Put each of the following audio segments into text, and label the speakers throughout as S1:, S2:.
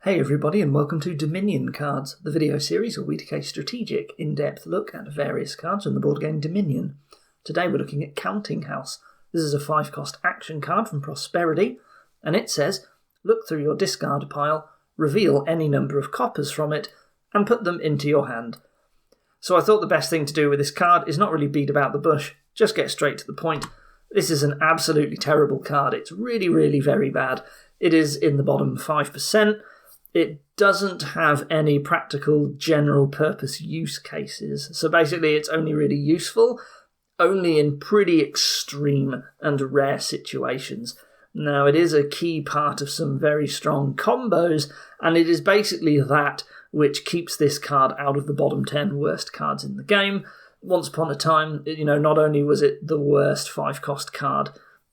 S1: Hey everybody, and welcome to Dominion Cards, the video series where we take a strategic, in-depth look at various cards from the board game Dominion. Today we're looking at Counting House. This is a 5-cost action card from Prosperity, and it says, look through your discard pile, reveal any number of coppers from it, and put them into your hand. So I thought the best thing to do with this card is not really beat about the bush, just get straight to the point. This is an absolutely terrible card. It's really very bad. It is in the bottom 5%. It doesn't have any practical general purpose use cases. So basically it's only really useful only in pretty extreme and rare situations. Now it is a key part of some very strong combos, and it is basically that which keeps this card out of the bottom 10 worst cards in the game. Once upon a time, not only was it the worst 5-cost card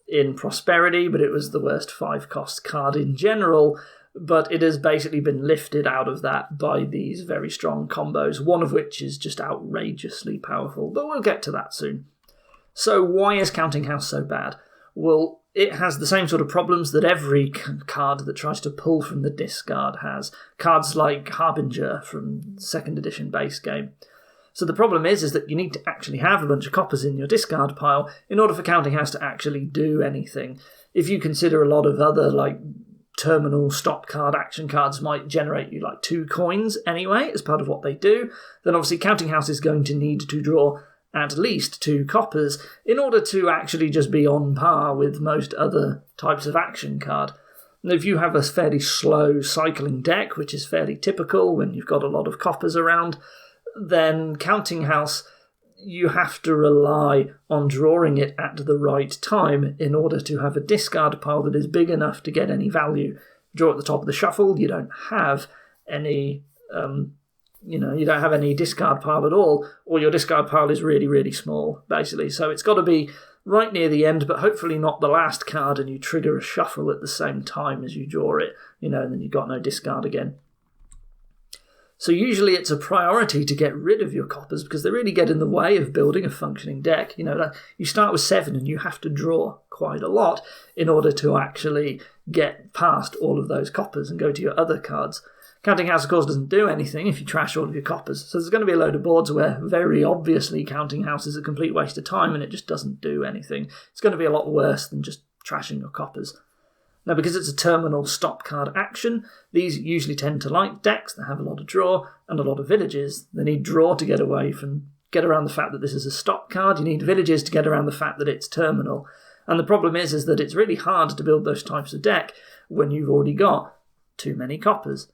S1: in Prosperity, but it was the worst 5-cost card in general. But it has basically been lifted out of that by these very strong combos, one of which is just outrageously powerful, but we'll get to that soon. So why is Counting House so bad? Well, it has the same sort of problems that every card that tries to pull from the discard has. Cards like Harbinger from 2nd edition base game. So the problem is that you need to actually have a bunch of coppers in your discard pile in order for Counting House to actually do anything. If you consider a lot of other, terminal stop card action cards might generate you 2 coins anyway as part of what they do, then obviously Counting House is going to need to draw at least 2 coppers in order to actually just be on par with most other types of action card. And if you have a fairly slow cycling deck, which is fairly typical when you've got a lot of coppers around, then Counting House, you have to rely on drawing it at the right time in order to have a discard pile that is big enough to get any value. Draw at the top of the shuffle, you don't have any, you don't have any discard pile at all, or your discard pile is really small, basically. So it's got to be right near the end, but hopefully not the last card, and you trigger a shuffle at the same time as you draw it, and then you've got no discard again. So usually it's a priority to get rid of your coppers because they really get in the way of building a functioning deck. You start with 7 and you have to draw quite a lot in order to actually get past all of those coppers and go to your other cards. Counting House, of course, doesn't do anything if you trash all of your coppers. So there's going to be a load of boards where very obviously Counting House is a complete waste of time and it just doesn't do anything. It's going to be a lot worse than just trashing your coppers. Now, because it's a terminal stop card action, these usually tend to like decks that have a lot of draw and a lot of villages. They need draw to get around the fact that this is a stop card. You need villages to get around the fact that it's terminal. And the problem is that it's really hard to build those types of deck when you've already got too many coppers.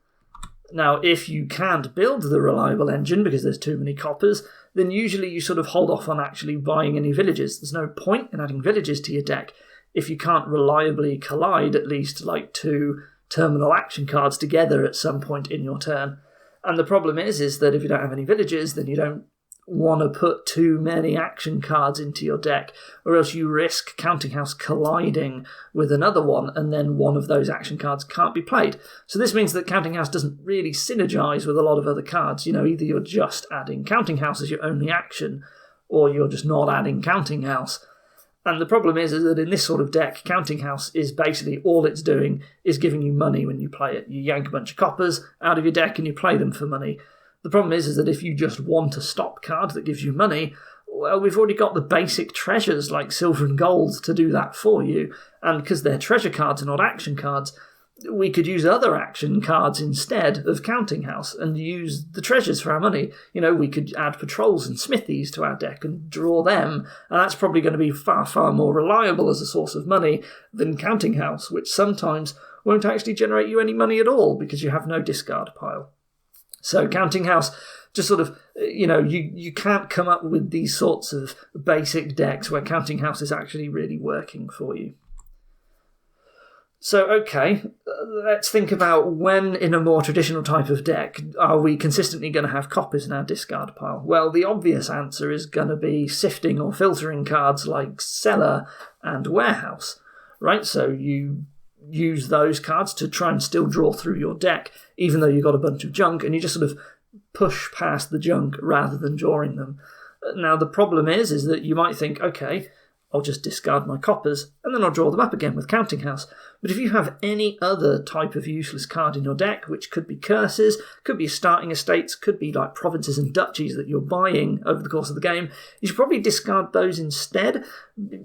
S1: Now, if you can't build the reliable engine because there's too many coppers, then usually you sort of hold off on actually buying any villages. There's no point in adding villages to your deck if you can't reliably collide at least 2 terminal action cards together at some point in your turn. And the problem is that if you don't have any villages, then you don't want to put too many action cards into your deck, or else you risk Counting House colliding with another one, and then one of those action cards can't be played. So this means that Counting House doesn't really synergize with a lot of other cards. Either you're just adding Counting House as your only action, or you're just not adding Counting House. And the problem is that in this sort of deck, Counting House is basically all it's doing is giving you money when you play it. You yank a bunch of coppers out of your deck and you play them for money. The problem is that if you just want a stop card that gives you money, well, we've already got the basic treasures like silver and gold to do that for you. And because they're treasure cards and not action cards, we could use other action cards instead of Counting House and use the treasures for our money. We could add patrols and smithies to our deck and draw them, and that's probably going to be far more reliable as a source of money than Counting House, which sometimes won't actually generate you any money at all because you have no discard pile. So Counting House just sort of, you can't come up with these sorts of basic decks where Counting House is actually really working for you. So, okay, let's think about when in a more traditional type of deck are we consistently going to have coppers in our discard pile? Well, the obvious answer is going to be sifting or filtering cards like Cellar and Warehouse, right? So you use those cards to try and still draw through your deck, even though you've got a bunch of junk, and you just sort of push past the junk rather than drawing them. Now, the problem is that you might think, okay, I'll just discard my coppers, and then I'll draw them up again with Counting House. But if you have any other type of useless card in your deck, which could be curses, could be starting estates, could be like provinces and duchies that you're buying over the course of the game, you should probably discard those instead,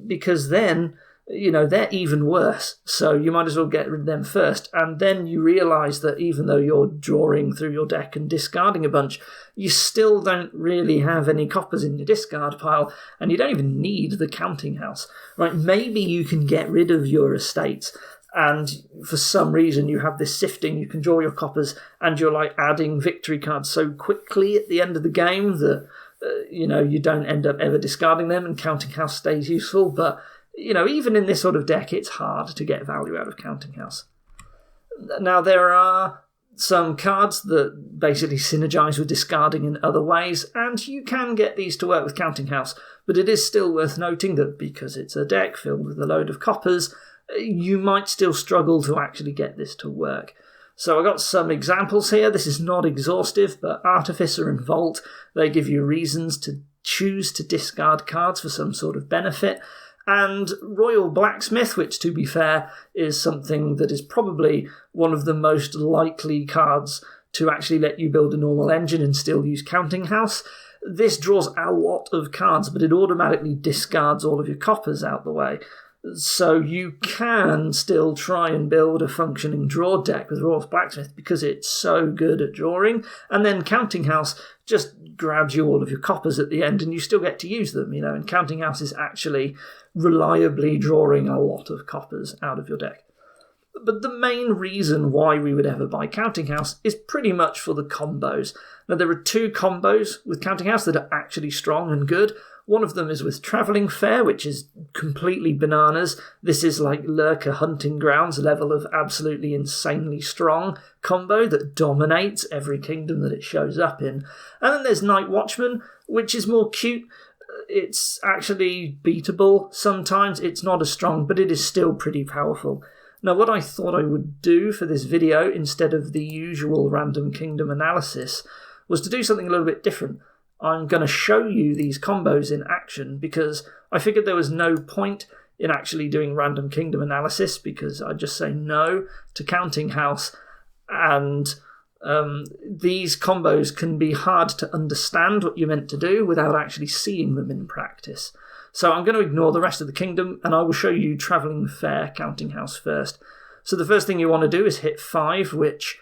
S1: because then, they're even worse. So you might as well get rid of them first. And then you realise that even though you're drawing through your deck and discarding a bunch, you still don't really have any coppers in your discard pile, and you don't even need the Counting House. Right? Maybe you can get rid of your estates, and for some reason you have this Sifting, you can draw your coppers, and you're like adding victory cards so quickly at the end of the game that you don't end up ever discarding them, and Counting House stays useful. But even in this sort of deck, it's hard to get value out of Counting House. Now, there are some cards that basically synergize with discarding in other ways, and you can get these to work with Counting House, but it is still worth noting that because it's a deck filled with a load of coppers, you might still struggle to actually get this to work. So I got some examples here. This is not exhaustive, but Artificer and Vault, they give you reasons to choose to discard cards for some sort of benefit. And Royal Blacksmith, which, to be fair, is something that is probably one of the most likely cards to actually let you build a normal engine and still use Counting House. This draws a lot of cards, but it automatically discards all of your coppers out the way. So you can still try and build a functioning draw deck with Royal Blacksmith because it's so good at drawing. And then Counting House just grabs you all of your coppers at the end and you still get to use them, and Counting House is actually reliably drawing a lot of coppers out of your deck. But the main reason why we would ever buy Counting House is pretty much for the combos. Now, there are two combos with Counting House that are actually strong and good. One of them is with Travelling Fair, which is completely bananas. This is like Lurker Hunting Grounds level of absolutely insanely strong combo that dominates every kingdom that it shows up in. And then there's Night Watchman, which is more cute. It's actually beatable sometimes. It's not as strong, but it is still pretty powerful. Now, what I thought I would do for this video, instead of the usual random kingdom analysis, was to do something a little bit different. I'm going to show you these combos in action because I figured there was no point in actually doing random kingdom analysis because I'd just say no to Counting House, and these combos can be hard to understand what you're meant to do without actually seeing them in practice. So I'm going to ignore the rest of the kingdom and I will show you Travelling Fair Counting House first. So the first thing you want to do is hit 5, which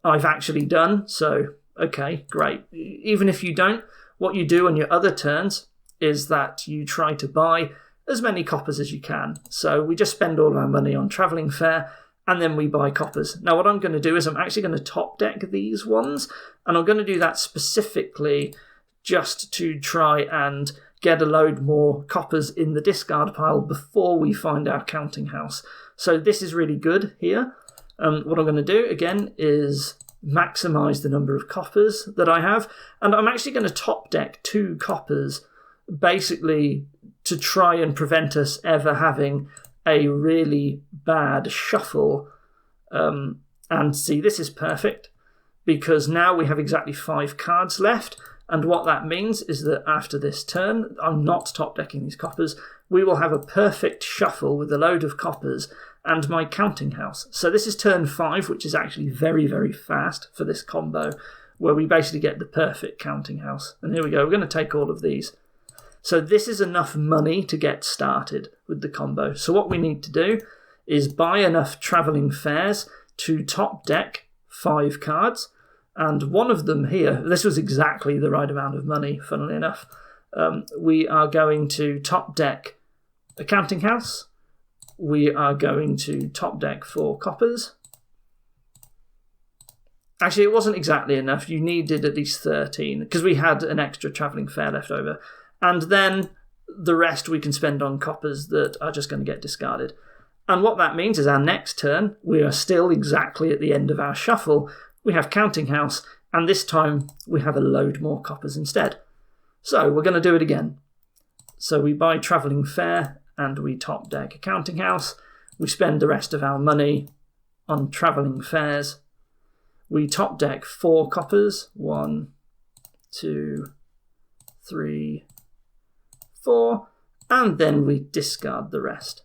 S1: I've actually done, so okay, great. Even if you don't, what you do on your other turns is that you try to buy as many coppers as you can. So we just spend all of our money on Travelling Fair and then we buy coppers. Now what I'm going to do is I'm actually going to top deck these ones, and I'm going to do that specifically just to try and get a load more coppers in the discard pile before we find our Counting House. So this is really good here. What I'm going to do again is maximize the number of coppers that I have, and I'm actually going to top deck 2 coppers basically to try and prevent us ever having a really bad shuffle. And see, this is perfect because now we have exactly 5 cards left, and what that means is that after this turn, I'm not top decking these coppers, we will have a perfect shuffle with a load of coppers and my Counting House. So this is turn 5, which is actually very, very fast for this combo, where we basically get the perfect Counting House. And here we go, we're going to take all of these. So this is enough money to get started with the combo. So what we need to do is buy enough Travelling Fairs to top deck 5 cards. And one of them here, this was exactly the right amount of money, funnily enough. We are going to top deck a Counting House. We are going to top deck 4 coppers. Actually, it wasn't exactly enough. You needed at least 13 because we had an extra Travelling Fair left over. And then the rest we can spend on coppers that are just going to get discarded. And what that means is our next turn, we are still exactly at the end of our shuffle. We have Counting House, and this time we have a load more coppers instead. So we're going to do it again. So we buy Travelling Fair, and we top deck a Counting House. We spend the rest of our money on Travelling Fairs. We top deck 4 coppers. 1, 2, 3, 4. and then we discard the rest.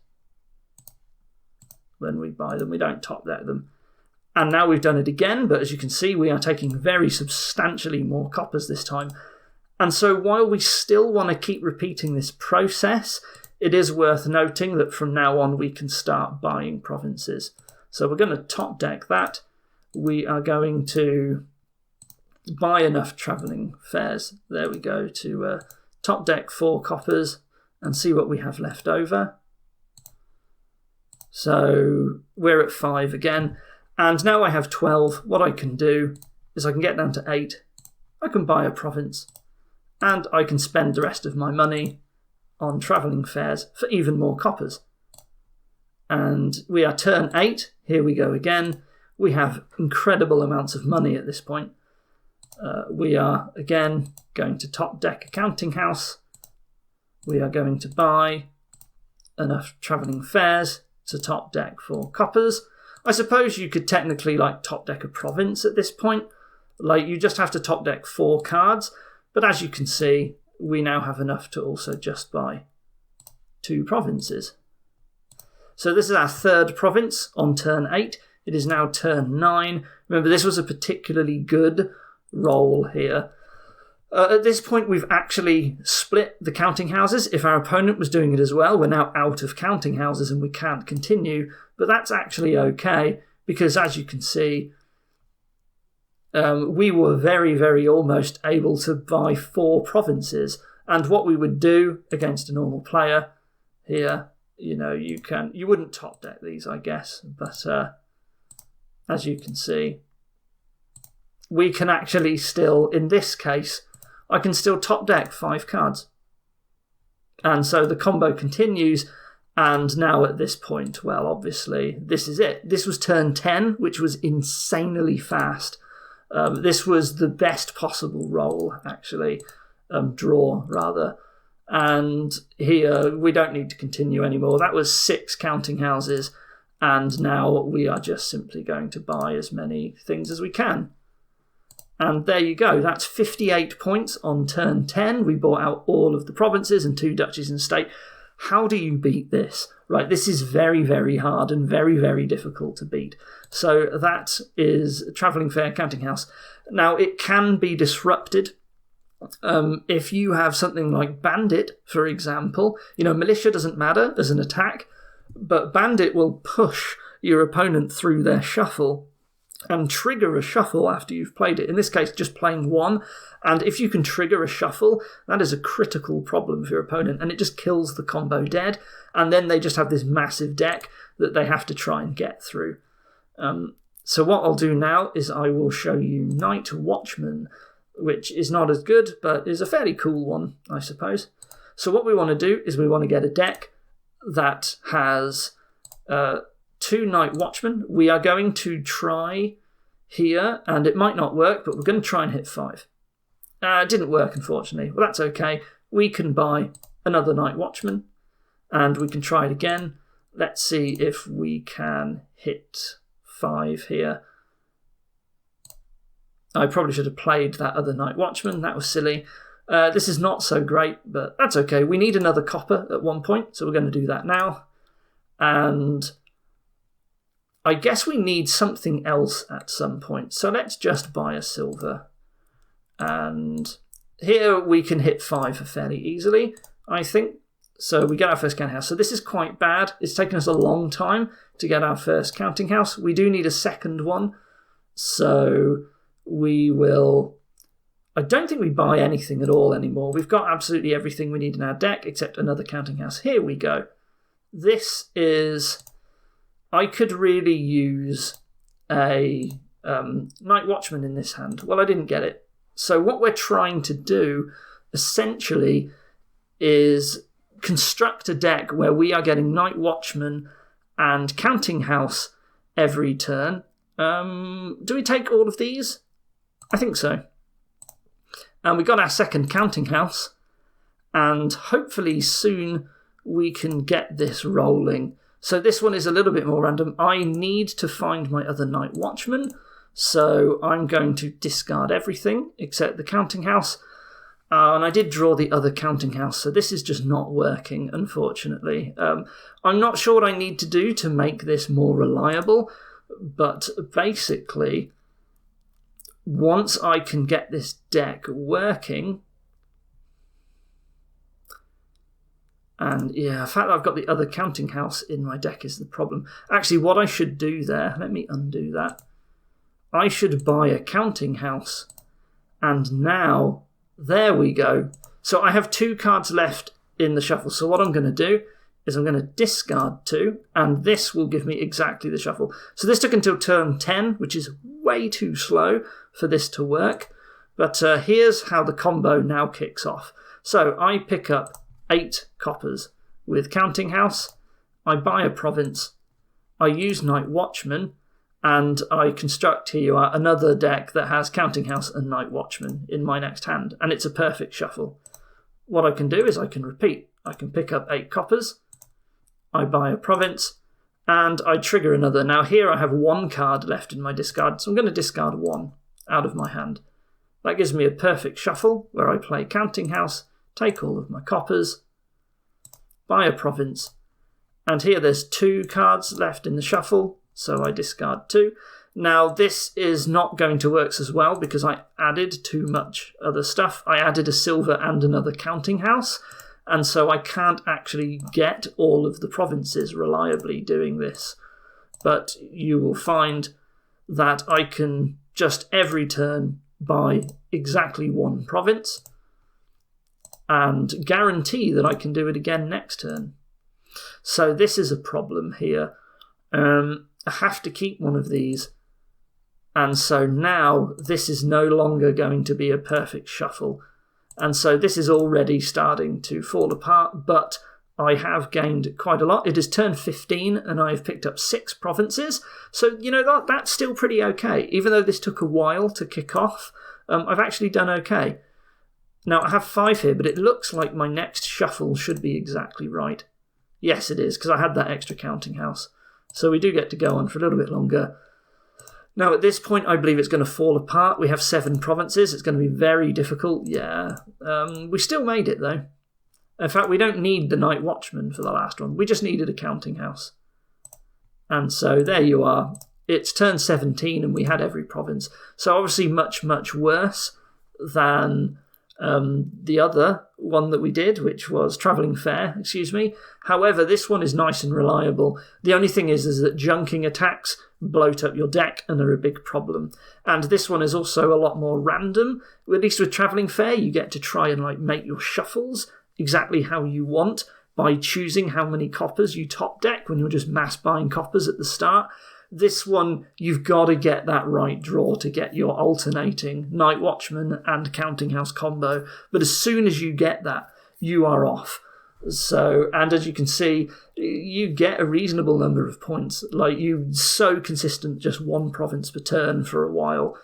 S1: When we buy them, we don't top deck them. And now we've done it again, but as you can see, we are taking very substantially more coppers this time. And so while we still want to keep repeating this process, it is worth noting that from now on we can start buying provinces. So we're going to top deck that. We are going to buy enough travelling fares. There we go, to top deck 4 coppers and see what we have left over. So we're at 5 again. And now I have 12. What I can do is I can get down to 8. I can buy a province. And I can spend the rest of my money on travelling fares for even more coppers. And we are turn 8. Here we go again. We have incredible amounts of money at this point. We are, again, going to top deck a counting house. We are going to buy enough travelling fares to top deck 4 coppers. I suppose you could technically top deck a province at this point. You just have to top deck 4 cards. But as you can see, we now have enough to also just buy 2 provinces. So this is our 3rd province on turn 8. It is now turn 9. Remember, this was a particularly good roll here. At this point, we've actually split the counting houses. If our opponent was doing it as well, we're now out of counting houses and we can't continue. But that's actually okay, because as you can see, we were very, very almost able to buy 4 provinces. And what we would do against a normal player here, you wouldn't top deck these, I guess. But as you can see, we can actually still, in this case, I can still top deck 5 cards. And so the combo continues. And now at this point, well, obviously, this is it. This was turn 10, which was insanely fast. This was the best possible roll, actually. Draw, rather. And here, we don't need to continue anymore. That was 6 counting houses. And now we are just simply going to buy as many things as we can. And there you go. That's 58 points on turn 10. We bought out all of the provinces and 2 duchies and state. How do you beat this? Right, this is very, very hard and very, very difficult to beat. So that is Travelling Fair Counting House. Now, it can be disrupted. If you have something like Bandit, for example, Militia doesn't matter as an attack, but Bandit will push your opponent through their shuffle and trigger a shuffle after you've played it. In this case, just playing 1. And if you can trigger a shuffle, that is a critical problem for your opponent, and it just kills the combo dead. And then they just have this massive deck that they have to try and get through. So what I'll do now is I will show you Night Watchman, which is not as good, but is a fairly cool one, I suppose. So what we want to do is we want to get a deck that has 2 Night Watchmen. We are going to try here, and it might not work, but we're going to try and hit 5. It didn't work, unfortunately. Well, that's okay. We can buy another Night Watchman, and we can try it again. Let's see if we can hit 5 here. I probably should have played that other Night Watchman. That was silly. This is not so great, but that's okay. We need another copper at one point, so we're going to do that now. And I guess we need something else at some point. So let's just buy a silver. And here we can hit 5 fairly easily, I think. So we get our first counting house. So this is quite bad. It's taken us a long time to get our first counting house. We do need a second one. So we will... I don't think we buy anything at all anymore. We've got absolutely everything we need in our deck except another counting house. Here we go. This is... I could really use a Night Watchman in this hand. Well, I didn't get it. So what we're trying to do, essentially, is construct a deck where we are getting Night Watchman and Counting House every turn. Do we take all of these? I think so. And we got our second Counting House, and hopefully soon we can get this rolling. So this one is a little bit more random. I need to find my other Night Watchman, so I'm going to discard everything except the Counting House. And I did draw the other counting house, so this is just not working, unfortunately. I'm not sure what I need to do to make this more reliable, but basically, once I can get this deck working, and yeah, the fact that I've got the other counting house in my deck is the problem. Actually, what I should do there, let me undo that. I should buy a counting house, and now, there we go. So I have 2 cards left in the shuffle, so what I'm going to do is I'm going to discard 2, and this will give me exactly the shuffle. So this took until turn 10, which is way too slow for this to work, but here's how the combo now kicks off. So I pick up 8 coppers with Counting House, I buy a province, I use Night Watchman, and I construct, here you are, another deck that has Counting House and Night Watchman in my next hand, and it's a perfect shuffle. What I can do is I can repeat. I can pick up 8 coppers, I buy a province, and I trigger another. Now here I have 1 card left in my discard, so I'm going to discard 1 out of my hand. That gives me a perfect shuffle where I play Counting House, take all of my coppers, buy a province, and here there's 2 cards left in the shuffle, so I discard 2. Now this is not going to work as well because I added too much other stuff. I added a silver and another counting house, and so I can't actually get all of the provinces reliably doing this. But you will find that I can just every turn buy exactly 1 province and guarantee that I can do it again next turn. So this is a problem here. I have to keep one of these, and so now this is no longer going to be a perfect shuffle, and so this is already starting to fall apart, but I have gained quite a lot. It is turn 15 and I've picked up 6 provinces, so you know that's still pretty okay. Even though this took a while to kick off, I've actually done okay. Now I have 5 here, but it looks like my next shuffle should be exactly right. Yes, it is, because I had that extra counting house. So we do get to go on for a little bit longer. Now at this point I believe it's going to fall apart. We have 7 provinces. It's going to be very difficult. Yeah. We still made it though. In fact, we don't need the Night Watchman for the last one. We just needed a counting house. And so there you are. It's turn 17 and we had every province. So obviously much, much worse than the other one that we did, which was Travelling Fair, However, this one is nice and reliable. The only thing is that junking attacks bloat up your deck and are a big problem. And this one is also a lot more random. At least with Travelling Fair, you get to try and make your shuffles exactly how you want by choosing how many coppers you top deck when you're just mass buying coppers at the start. This one, you've got to get that right draw to get your alternating Night Watchman and Counting House combo. But as soon as you get that, you are off. So, and as you can see, you get a reasonable number of points. You're so consistent, just 1 province per turn for a while.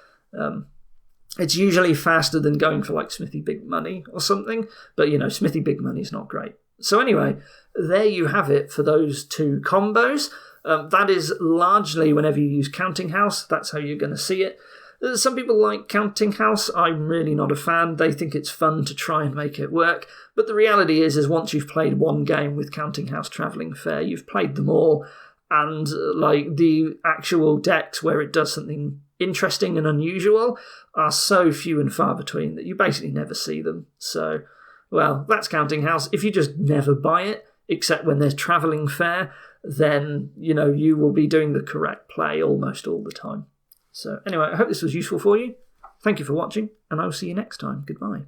S1: It's usually faster than going for Smithy Big Money or something. But, Smithy Big Money is not great. So anyway, there you have it for those 2 combos. That is largely whenever you use Counting House, that's how you're going to see it. Some people like Counting House. I'm really not a fan. They think it's fun to try and make it work. But the reality is once you've played 1 game with Counting House Travelling Fair, you've played them all. And the actual decks where it does something interesting and unusual are so few and far between that you basically never see them. So, well, that's Counting House. If you just never buy it, except when there's Travelling Fair, then, you will be doing the correct play almost all the time. So anyway, I hope this was useful for you. Thank you for watching, and I'll see you next time. Goodbye.